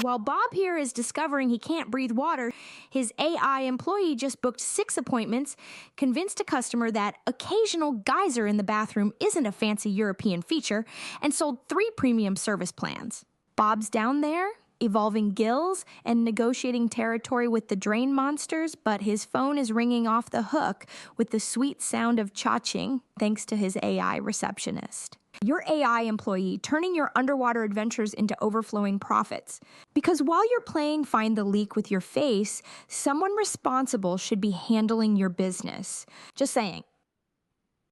While Bob here is discovering he can't breathe water, his AI employee just booked 6 appointments, convinced a customer that occasional geyser in the bathroom isn't a fancy European feature, and sold 3 premium service plans. Bob's down there, evolving gills and negotiating territory with the drain monsters, but his phone is ringing off the hook with the sweet sound of cha-ching, thanks to his AI receptionist. Your AI employee turning your underwater adventures into overflowing profits. Because while you're playing Find the Leak with your face, someone responsible should be handling your business. Just saying.